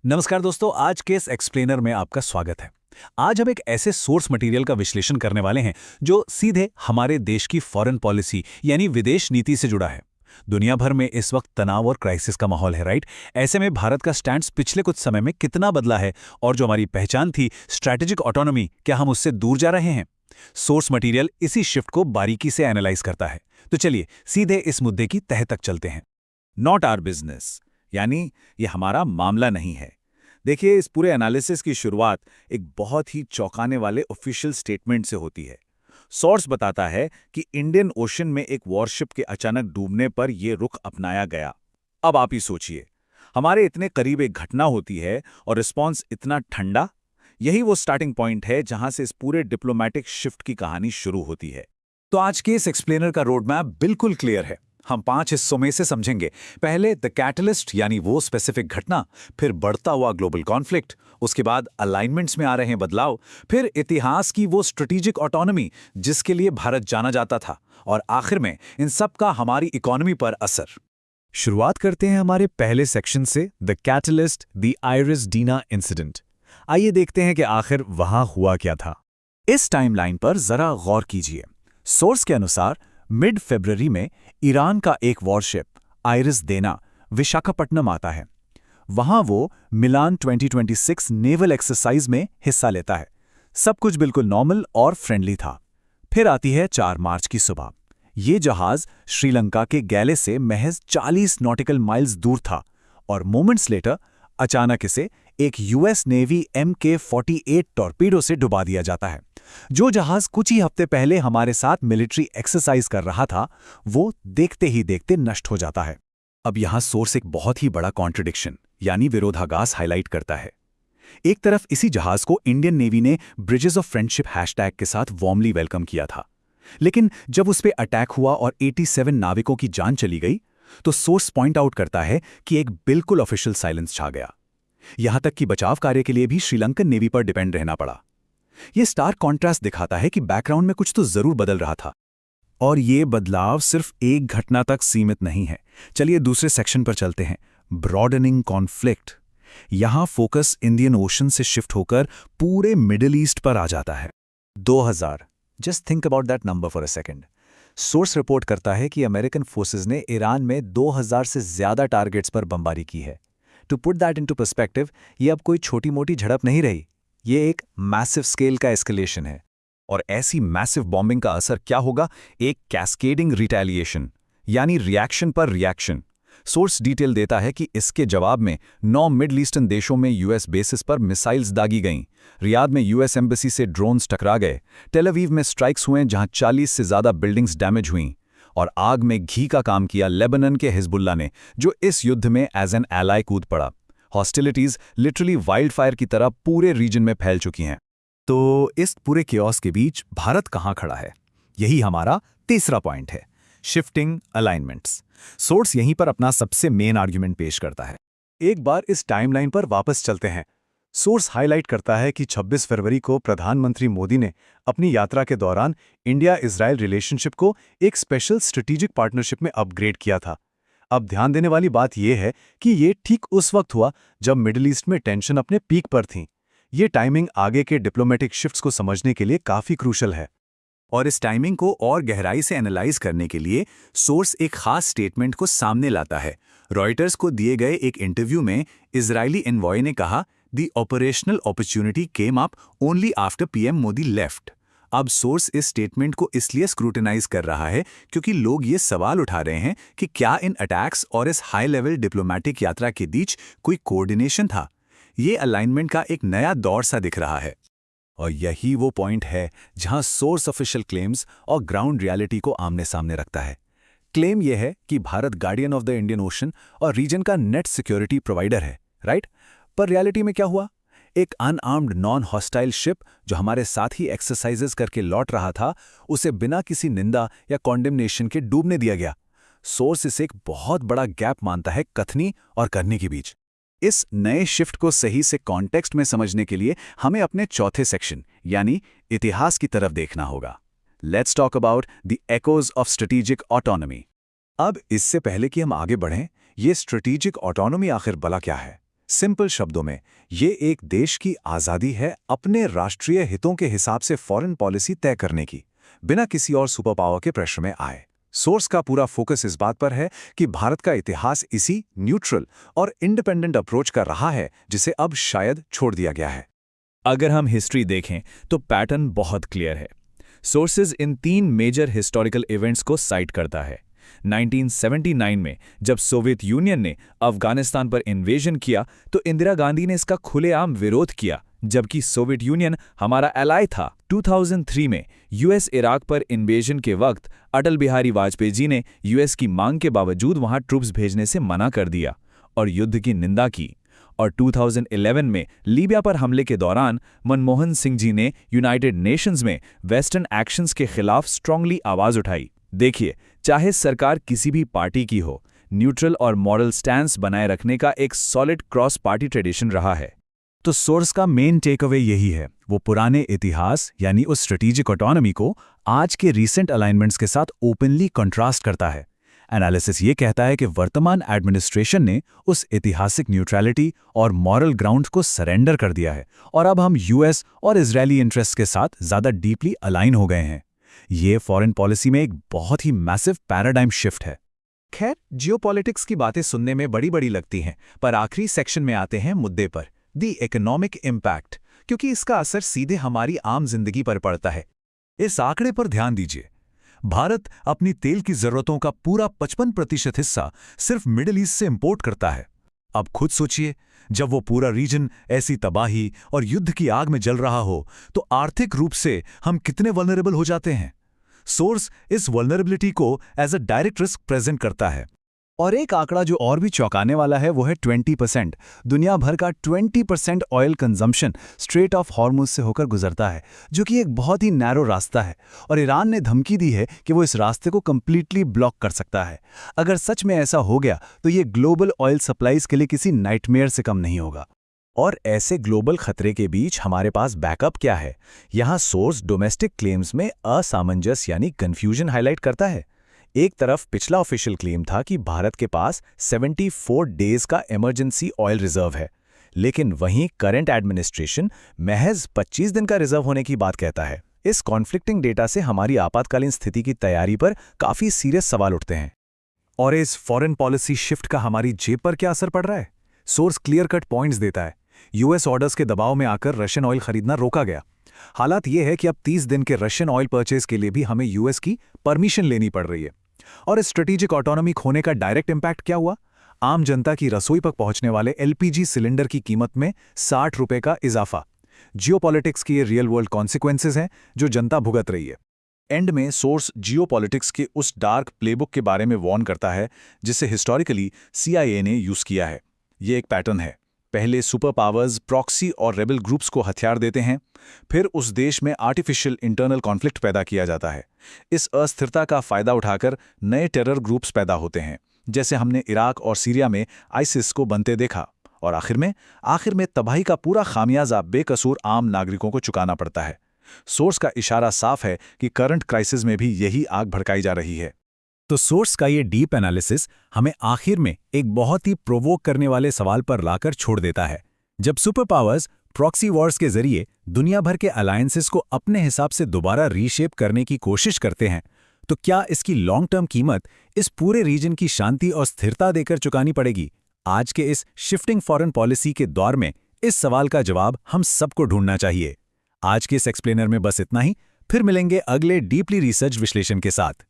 नमस्कार दोस्तों, आज के इस एक्सप्लेनर में आपका स्वागत है। आज हम एक ऐसे सोर्स मटेरियल का विश्लेषण करने वाले हैं जो सीधे हमारे देश की फॉरेन पॉलिसी यानी विदेश नीति से जुड़ा है। दुनिया भर में इस वक्त तनाव और क्राइसिस का माहौल है, राइट? ऐसे में भारत का स्टैंड पिछले कुछ समय में कितना बदला है और जो हमारी पहचान थी स्ट्रैटेजिक ऑटोनॉमी, क्या हम उससे दूर जा रहे हैं? सोर्स मटेरियल इसी शिफ्ट को बारीकी से एनालाइज करता है। तो चलिए सीधे इस मुद्दे की तह तक चलते हैं। नॉट आवर बिजनेस, यानी ये हमारा मामला नहीं है। देखिए, इस पूरे एनालिसिस की शुरुआत एक बहुत ही चौंकाने वाले ऑफिशियल स्टेटमेंट से होती है। सोर्स बताता है कि इंडियन ओशन में एक वॉरशिप के अचानक डूबने पर यह रुख अपनाया गया। अब आप ही सोचिए, हमारे इतने करीब एक घटना होती है और रिस्पॉन्स इतना ठंडा। यही वो स्टार्टिंग पॉइंट है जहां से इस पूरे डिप्लोमैटिक शिफ्ट की कहानी शुरू होती है। तो आज के इस एक्सप्लेनर का रोड मैप बिल्कुल क्लियर है। हम 5 हिस्सों में से समझेंगे। पहले द कैटलिस्ट यानी वो स्पेसिफिक घटना, फिर बढ़ता हुआ ग्लोबल कॉन्फ्लिक्ट, उसके बाद अलाइनमेंट्स में आ रहे हैं बदलाव, फिर इतिहास की वो स्ट्रेटेजिक ऑटोनॉमी जिसके लिए भारत जाना जाता था, और आखिर में इन सब का हमारी इकोनॉमी पर असर। शुरुआत करते हैं हमारे पहले सेक्शन से, द कैटलिस्ट, द आइरिस डीना इंसिडेंट। आइए देखते हैं कि आखिर वहां हुआ क्या था। इस टाइमलाइन पर जरा गौर कीजिए। सोर्स के अनुसार मिड फरवरी में ईरान का एक वॉरशिप आइरिस डेना विशाखापट्टनम आता है। वहां वो मिलान 2026 नेवल एक्सरसाइज में हिस्सा लेता है। सब कुछ बिल्कुल नॉर्मल और फ्रेंडली था। फिर आती है 4 मार्च की सुबह। ये जहाज श्रीलंका के गैले से महज 40 नॉटिकल माइल्स दूर था और मोमेंट्स लेटर अचानक इसे एक यूएस नेवी MK-48 टॉर्पीडो से डुबा दिया जाता है। जो जहाज कुछ ही हफ्ते पहले हमारे साथ मिलिट्री एक्सरसाइज कर रहा था, वो देखते ही देखते नष्ट हो जाता है। अब यहां सोर्स एक बहुत ही बड़ा कॉन्ट्रडिक्शन यानी विरोधाभास हाईलाइट करता है। एक तरफ इसी जहाज को इंडियन नेवी ने ब्रिजेस ऑफ फ्रेंडशिप हैशटैग के साथ वार्मली वेलकम किया था, लेकिन जब उस पर अटैक हुआ और 87 नाविकों की जान चली गई, तो सोर्स पॉइंट आउट करता है कि एक बिल्कुल ऑफिशियल साइलेंस छा गया। यहां तक कि बचाव कार्य के लिए भी श्रीलंकन नेवी पर डिपेंड रहना पड़ा। यह स्टार्क कॉन्ट्रास्ट दिखाता है कि बैकग्राउंड में कुछ तो जरूर बदल रहा था। और ये बदलाव सिर्फ एक घटना तक सीमित नहीं है। चलिए दूसरे सेक्शन पर चलते हैं, ब्रॉडनिंग कॉन्फ्लिक्ट। यहां फोकस इंडियन ओशन से शिफ्ट होकर पूरे मिडिल ईस्ट पर आ जाता है। 2000, just think about that number for a second. Source report करता है कि अमेरिकन फोर्सेस ने ईरान में 2000 से ज्यादा टारगेट्स पर बमबारी की है। To put that into perspective, ये अब कोई छोटी मोटी झड़प नहीं रही, ये एक मैसिव स्केल का एस्केलेशन है। और ऐसी मैसिव बॉम्बिंग का असर क्या होगा? एक कैस्केडिंग रिटेलिएशन, यानी रिएक्शन पर रिएक्शन। सोर्स डिटेल देता है कि इसके जवाब में 9 मिडल ईस्टर्न देशों में यूएस बेसिस पर मिसाइल्स दागी गईं। रियाद में यूएस एम्बेसी से ड्रोन्स टकरा गए। टेल अवीव में स्ट्राइक्स हुए जहां 40 से ज्यादा बिल्डिंग्स डैमेज हुईं। और आग में घी का काम किया लेबनान के हिजबुल्ला ने, जो इस युद्ध में एज एन एलाई कूद पड़ा। हॉस्टिलिटीज लिटरली वाइल्ड फायर की तरह पूरे रीजन में फैल चुकी हैं। तो इस पूरे कियोस्क के बीच भारत कहां खड़ा है? यही हमारा तीसरा पॉइंट है, शिफ्टिंग अलाइनमेंट्स। सोर्स यहीं पर अपना सबसे मेन आर्ग्यूमेंट पेश करता है। एक बार इस टाइमलाइन पर वापस चलते हैं। सोर्स हाईलाइट करता है कि 26 फरवरी को प्रधानमंत्री मोदी ने अपनी यात्रा के दौरान इंडिया इजराइल रिलेशनशिप को एक स्पेशल स्ट्रेटेजिक पार्टनरशिप में अपग्रेड किया था। अब ध्यान देने वाली बात यह है कि ये ठीक उस वक्त हुआ जब मिडिल ईस्ट में टेंशन अपने पीक पर थी। ये टाइमिंग आगे के डिप्लोमेटिक शिफ्ट्स को समझने के लिए काफी क्रूशल है। और इस टाइमिंग को और गहराई से एनालाइज करने के लिए सोर्स एक खास स्टेटमेंट को सामने लाता है। रॉयटर्स को दिए गए एक इंटरव्यू में इजरायली एनवॉय ने कहा, the operational opportunity came up only after PM Modi left. अब सोर्स इस स्टेटमेंट को इसलिए स्क्रूटिनाइज कर रहा है क्योंकि लोग ये सवाल उठा रहे हैं कि क्या इन अटैक्स और इस हाई लेवल डिप्लोमेटिक यात्रा के बीच कोई कोऑर्डिनेशन था। ये अलाइनमेंट का एक नया दौर सा दिख रहा है। और यही वो पॉइंट है जहां सोर्स ऑफिशियल क्लेम्स और ग्राउंड रियलिटी को आमने सामने रखता है। क्लेम यह है कि Bharat guardian of the Indian ocean और रीजन का नेट सिक्योरिटी प्रोवाइडर है, राइट? पर रियलिटी में क्या हुआ? एक अनआर्म्ड नॉन हॉस्टाइल शिप जो हमारे साथ ही एक्सरसाइजेस करके लौट रहा था, उसे बिना किसी निंदा या कॉन्डेमनेशन के डूबने दिया गया। सोर्स इसे एक बहुत बड़ा गैप मानता है कथनी और करने के बीच। इस नए शिफ्ट को सही से कॉन्टेक्स्ट में समझने के लिए हमें अपने चौथे सेक्शन यानी इतिहास की तरफ देखना होगा। Let's talk about the echoes of strategic autonomy. अब इससे पहले कि हम आगे बढ़ें, ये स्ट्रेटेजिक ऑटोनॉमी आखिर भला क्या है? सिंपल शब्दों में ये एक देश की आज़ादी है अपने राष्ट्रीय हितों के हिसाब से फॉरेन पॉलिसी तय करने की, बिना किसी और सुपर पावर के प्रेशर में आए। सोर्स का पूरा फोकस इस बात पर है कि भारत का इतिहास इसी न्यूट्रल और इंडिपेंडेंट अप्रोच का रहा है जिसे अब शायद छोड़ दिया गया है। अगर हम हिस्ट्री देखें तो पैटर्न बहुत क्लियर है। सोर्सेज इन 3 मेजर हिस्टोरिकल इवेंट्स को साइट करता है। 1979 में जब सोवियत यूनियन ने अफगानिस्तान पर इन्वेजन किया तो इंदिरा गांधी ने इसका खुलेआम विरोध किया, जबकि सोवियत यूनियन हमारा एलाय था। 2003 में यूएस इराक पर इन्वेजन के वक्त अटल बिहारी वाजपेयी जी ने यूएस की मांग के बावजूद वहां ट्रूप्स भेजने से मना कर दिया और युद्ध की निंदा की। और 2011 में लीबिया पर हमले के दौरान मनमोहन सिंह जी ने यूनाइटेड नेशंस में वेस्टर्न एक्शंस के खिलाफ स्ट्रांगली आवाज उठाई। देखिए, चाहे सरकार किसी भी पार्टी की हो, न्यूट्रल और मॉरल स्टैंस बनाए रखने का एक सॉलिड क्रॉस पार्टी ट्रेडिशन रहा है। तो सोर्स का मेन टेक अवे यही है, वो पुराने इतिहास यानी उस स्ट्रेटेजिक ऑटोनॉमी को आज के रीसेंट अलाइनमेंट्स के साथ ओपनली कंट्रास्ट करता है। एनालिसिस ये कहता है कि वर्तमान एडमिनिस्ट्रेशन ने उस ऐतिहासिक न्यूट्रलिटी और मॉरल ग्राउंड को सरेंडर कर दिया है और अब हम यूएस और इजरायली इंटरेस्ट के साथ ज़्यादा डीपली अलाइन हो गए हैं। ये फॉरेन पॉलिसी में एक बहुत ही मैसिव पैराडाइम शिफ्ट है। खैर, जियोपॉलिटिक्स की बातें सुनने में बड़ी-बड़ी लगती हैं, पर आखिरी सेक्शन में आते हैं मुद्दे पर, दी इकोनॉमिक इम्पैक्ट, क्योंकि इसका असर सीधे हमारी आम जिंदगी पर पड़ता है। इस आंकड़े पर ध्यान दीजिए। भारत अपनी तेल की जरूरतों का पूरा 55% हिस्सा सिर्फ मिडिल ईस्ट से इंपोर्ट करता है। अब खुद सोचिए, जब वो पूरा रीजन ऐसी तबाही और युद्ध की आग में जल रहा हो तो आर्थिक रूप से हम कितने वल्नरेबल हो जाते हैं। सोर्स इस वल्नरेबिलिटी को as a direct risk present करता है। और एक आंकड़ा जो और भी चौंकाने वाला है वो है 20%। दुनिया भर का 20% oil consumption straight of Hormuz से होकर गुजरता है, जो कि एक बहुत ही नैरो रास्ता है, और ईरान ने धमकी दी है कि वो इस रास्ते को कंप्लीटली ब्लॉक कर सकता है। अगर सच में ऐसा हो गया तो ये ग्लोबल ऑयल सप्लाईज के लिए किसी नाइटमेयर से कम नहीं होगा। और ऐसे ग्लोबल खतरे के बीच हमारे पास बैकअप क्या है? यहाँ सोर्स डोमेस्टिक क्लेम्स में असामंजस्य यानी कंफ्यूजन हाईलाइट करता है। एक तरफ पिछला ऑफिशियल क्लेम था कि भारत के पास 74 डेज का इमरजेंसी ऑयल रिजर्व है, लेकिन वहीं करंट एडमिनिस्ट्रेशन महज 25 दिन का रिजर्व होने की बात कहता है। इस कॉन्फ्लिक्टिंग डेटा से हमारी आपातकालीन स्थिति की तैयारी पर काफ़ी सीरियस सवाल उठते हैं। और इस फॉरेन पॉलिसी शिफ्ट का हमारी जेब पर क्या असर पड़ रहा है? सोर्स क्लियर कट पॉइंट्स देता है। यूएस ऑर्डर्स के दबाव में आकर रशियन ऑयल खरीदना रोका गया। हालात ये है कि अब 30 दिन के रशियन ऑयल परचेज के लिए भी हमें यूएस की परमिशन लेनी पड़ रही है। और इस स्ट्रेटेजिक ऑटोनॉमी खोने का डायरेक्ट इंपैक्ट क्या हुआ? आम जनता की रसोई तक पहुंचने वाले एलपीजी सिलेंडर की कीमत में 60 रुपए का इजाफा। जियोपॉलिटिक्स की ये रियल वर्ल्ड कॉन्सिक्वेंसेज हैं जो जनता भुगत रही है। एंड में सोर्स जियोपॉलिटिक्स के उस डार्क प्लेबुक के बारे में वार्न करता है जिसे हिस्टोरिकली CIA ने यूज किया है। ये एक पैटर्न है। पहले सुपर पावर्स प्रॉक्सी और रेबल ग्रुप्स को हथियार देते हैं, फिर उस देश में आर्टिफिशियल इंटरनल कॉन्फ्लिक्ट पैदा किया जाता है। इस अस्थिरता का फायदा उठाकर नए टेरर ग्रुप्स पैदा होते हैं, जैसे हमने इराक और सीरिया में आइसिस को बनते देखा। और आखिर में तबाही का पूरा खामियाजा बेकसूर आम नागरिकों को चुकाना पड़ता है। सोर्स का इशारा साफ है कि करंट क्राइसिस में भी यही आग भड़काई जा रही है। तो सोर्स का ये डीप एनालिसिस हमें आखिर में एक बहुत ही प्रोवोक करने वाले सवाल पर लाकर छोड़ देता है। जब सुपर पावर्स प्रॉक्सी वॉर्स के जरिए दुनिया भर के अलायंसेस को अपने हिसाब से दोबारा रीशेप करने की कोशिश करते हैं, तो क्या इसकी लॉन्ग टर्म कीमत इस पूरे रीजन की शांति और स्थिरता देकर चुकानी पड़ेगी? आज के इस शिफ्टिंग फॉरेन पॉलिसी के दौर में इस सवाल का जवाब हम सबको ढूंढना चाहिए। आज के इस एक्सप्लेनर में बस इतना ही। फिर मिलेंगे अगले डीपली रिसर्च विश्लेषण के साथ।